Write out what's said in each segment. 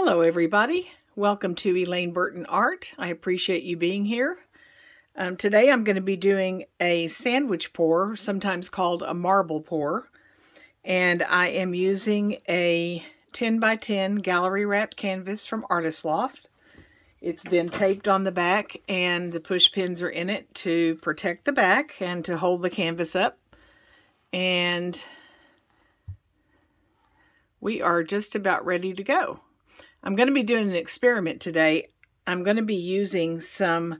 Hello everybody, welcome to Elaine Burton Art. I appreciate you being here. Today I'm going to be doing a sandwich pour, sometimes called a marble pour, and I am using a 10 by 10 gallery wrapped canvas from Artist Loft. It's been taped on the back and the push pins are in it to protect the back and to hold the canvas up. And we are just about ready to go. I'm going to be doing an experiment today. I'm going to be using some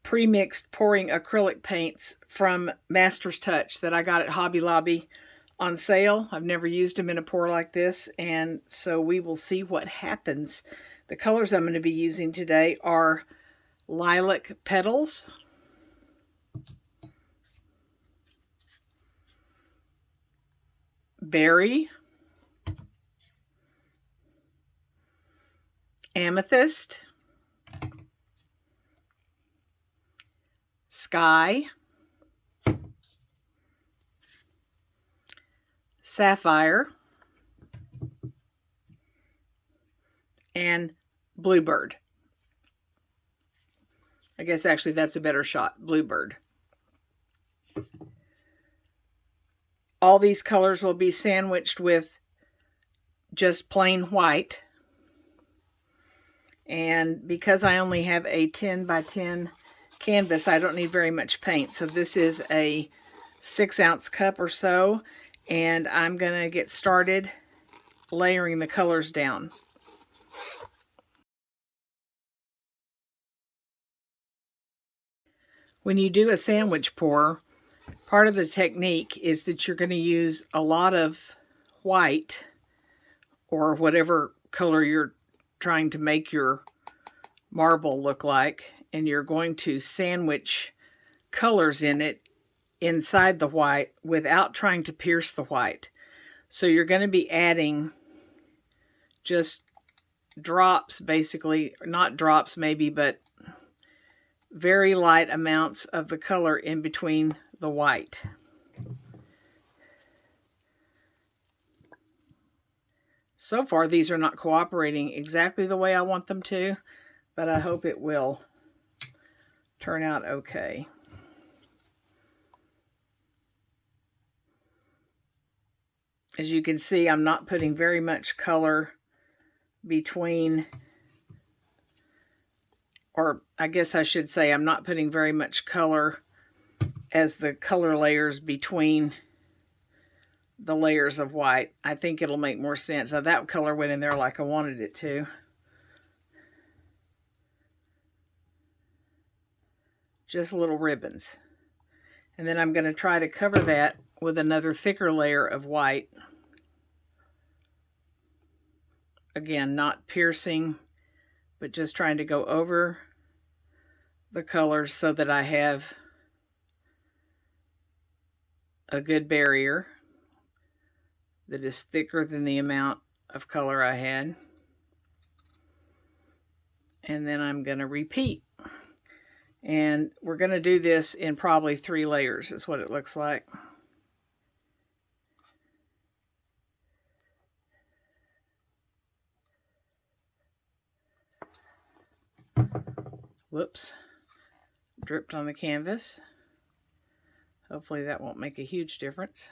pre-mixed pouring acrylic paints from Master's Touch that I got at Hobby Lobby on sale. I've never used them in a pour like this, and so we will see what happens. The colors I'm going to be using today are Lilac Petals, Berry, Amethyst, Sky, Sapphire, and Bluebird. I guess actually that's a better shot, Bluebird. All these colors will be sandwiched with just plain white. And because I only have a 10 by 10 canvas, I don't need very much paint. So this is a 6-ounce cup or so, and I'm going to get started layering the colors down. When you do a sandwich pour, part of the technique is that you're going to use a lot of white or whatever color you're trying to make your marble look like, and you're going to sandwich colors in it inside the white without trying to pierce the white. So you're going to be adding just drops, basically, not drops maybe, but very light amounts of the color in between the white. So far, these are not cooperating exactly the way I want them to, but I hope it will turn out okay. As you can see, I'm not putting very much color between, or I guess I should say I'm not putting very much color as the color layers between the layers of white. I think it'll make more sense. Now that color went in there like I wanted it to. Just little ribbons. And then I'm going to try to cover that with another thicker layer of white. Again, not piercing, but just trying to go over the colors so that I have a good barrier that is thicker than the amount of color I had. And then I'm going to repeat. And we're going to do this in probably 3 layers is what it looks like. Whoops. Dripped on the canvas. Hopefully that won't make a huge difference.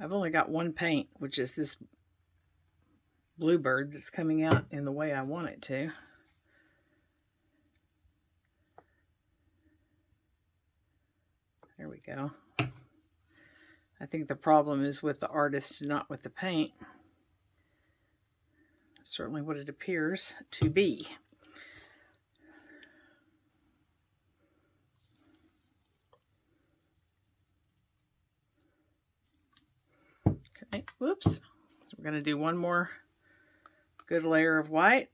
I've only got one paint, which is this Bluebird that's coming out in the way I want it to. There we go. I think the problem is with the artist, not with the paint. That's certainly what it appears to be. Okay, whoops. So we're going to do one more good layer of white.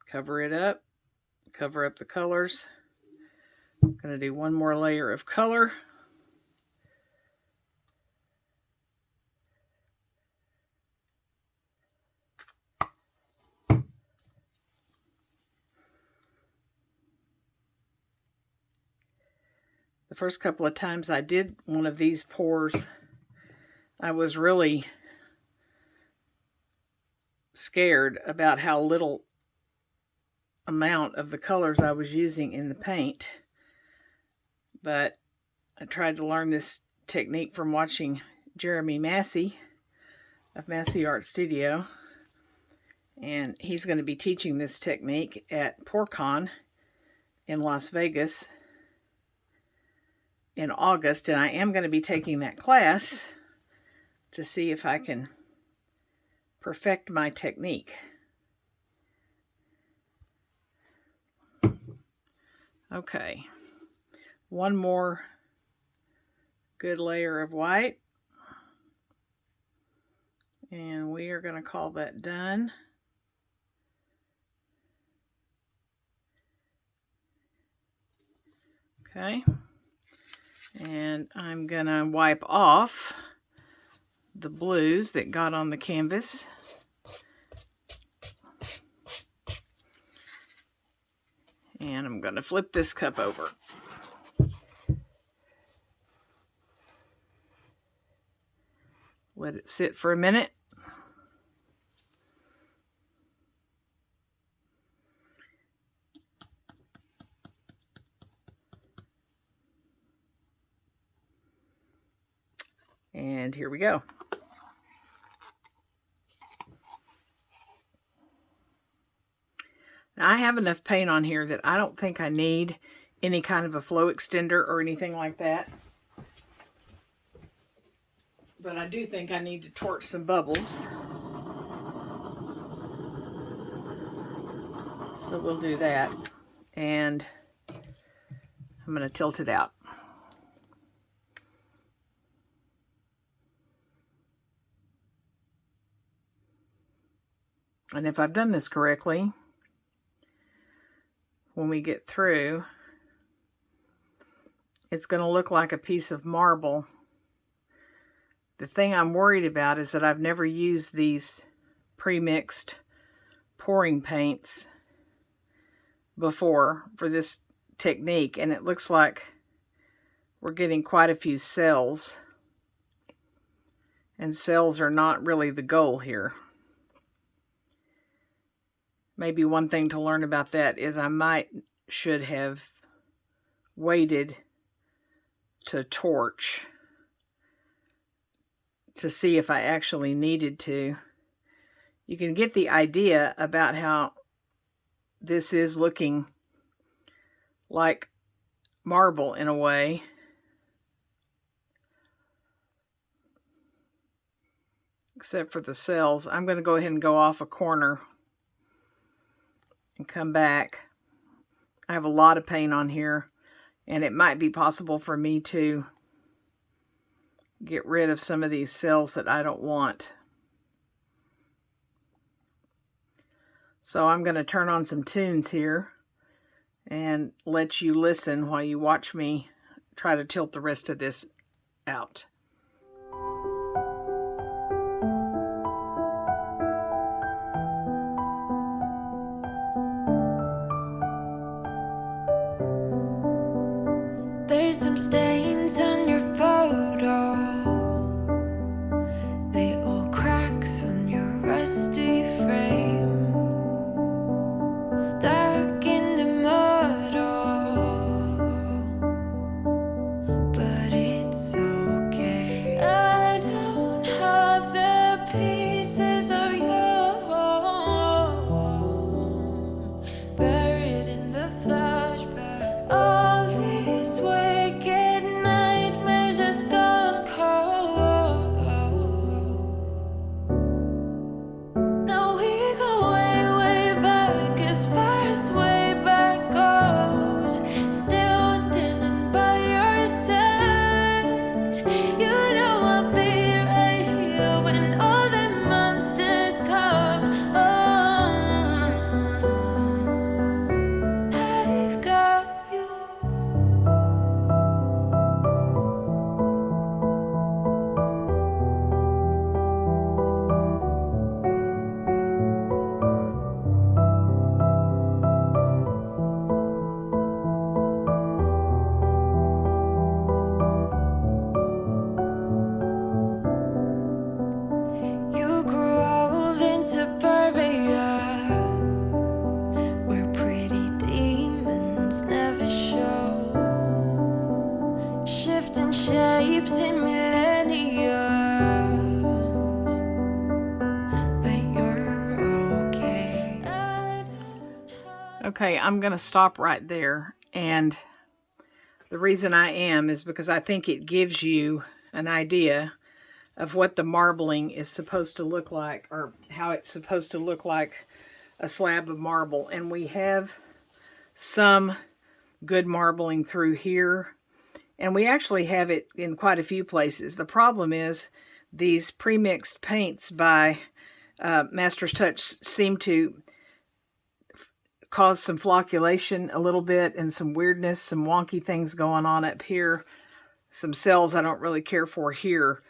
Cover it up. Cover up the colors. I'm going to do one more layer of color. The first couple of times I did one of these pours, I was really scared about how little amount of the colors I was using in the paint. But I tried to learn this technique from watching Jeremy Massey of Massey Art Studio. And he's going to be teaching this technique at PourCon in Las Vegas in August. And I am going to be taking that class to see if I can perfect my technique. Okay, one more good layer of white, and we are going to call that done. Okay, and I'm going to wipe off the blues that got on the canvas. And I'm going to flip this cup over. Let it sit for a minute. And here we go. Now, I have enough paint on here that I don't think I need any kind of a flow extender or anything like that. But I do think I need to torch some bubbles. So we'll do that. And I'm going to tilt it out. And if I've done this correctly, when we get through, it's going to look like a piece of marble. The thing I'm worried about is that I've never used these pre-mixed pouring paints before for this technique, and it looks like we're getting quite a few cells, and cells are not really the goal here. Maybe one thing to learn about that is I should have waited to torch to see if I actually needed to. You can get the idea about how this is looking like marble in a way. Except for the cells. I'm going to go ahead and go off a corner and come back. I have a lot of paint on here, and it might be possible for me to get rid of some of these cells that I don't want. So I'm going to turn on some tunes here and let you listen while you watch me try to tilt the rest of this out. There's some stains on your photo, little cracks on your rusty frame, stuck in the mud, oh, but it's okay. Okay, I'm going to stop right there. And the reason I am is because I think it gives you an idea of what the marbling is supposed to look like, or how it's supposed to look like a slab of marble. And we have some good marbling through here, and we actually have it in quite a few places. The problem is these pre-mixed paints by Master's Touch seem to cause some flocculation a little bit and some weirdness, some wonky things going on up here, some cells I don't really care for here.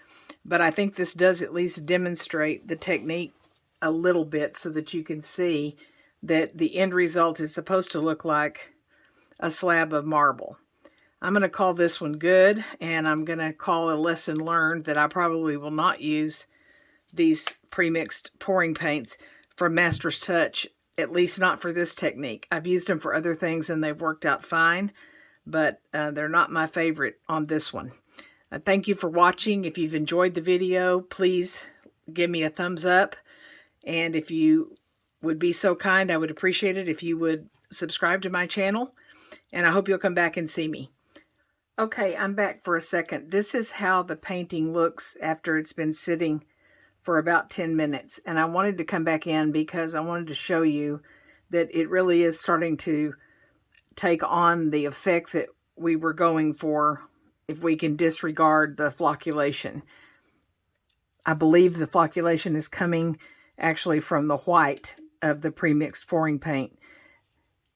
But I think this does at least demonstrate the technique a little bit so that you can see that the end result is supposed to look like a slab of marble. I'm going to call this one good, and I'm going to call a lesson learned that I probably will not use these pre-mixed pouring paints from Master's Touch, at least not for this technique. I've used them for other things and they've worked out fine, but they're not my favorite on this one. Thank you for watching. If you've enjoyed the video, please give me a thumbs up. And if you would be so kind, I would appreciate it if you would subscribe to my channel. And I hope you'll come back and see me. Okay, I'm back for a second. This is how the painting looks after it's been sitting for about 10 minutes. And I wanted to come back in because I wanted to show you that it really is starting to take on the effect that we were going for if we can disregard the flocculation. I believe the flocculation is coming actually from the white of the pre-mixed pouring paint.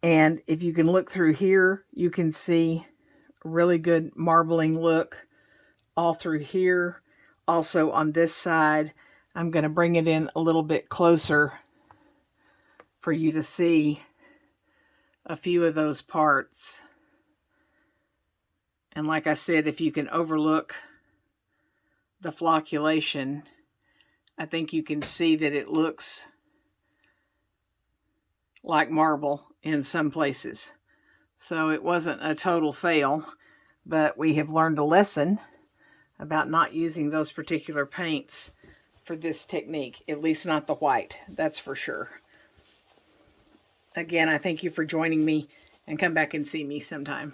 And if you can look through here, you can see a really good marbling look all through here. Also on this side, I'm going to bring it in a little bit closer for you to see a few of those parts. And like I said, if you can overlook the flocculation, I think you can see that it looks like marble in some places. So it wasn't a total fail, but we have learned a lesson about not using those particular paints for this technique, at least not the white, that's for sure. Again, I thank you for joining me, and come back and see me sometime.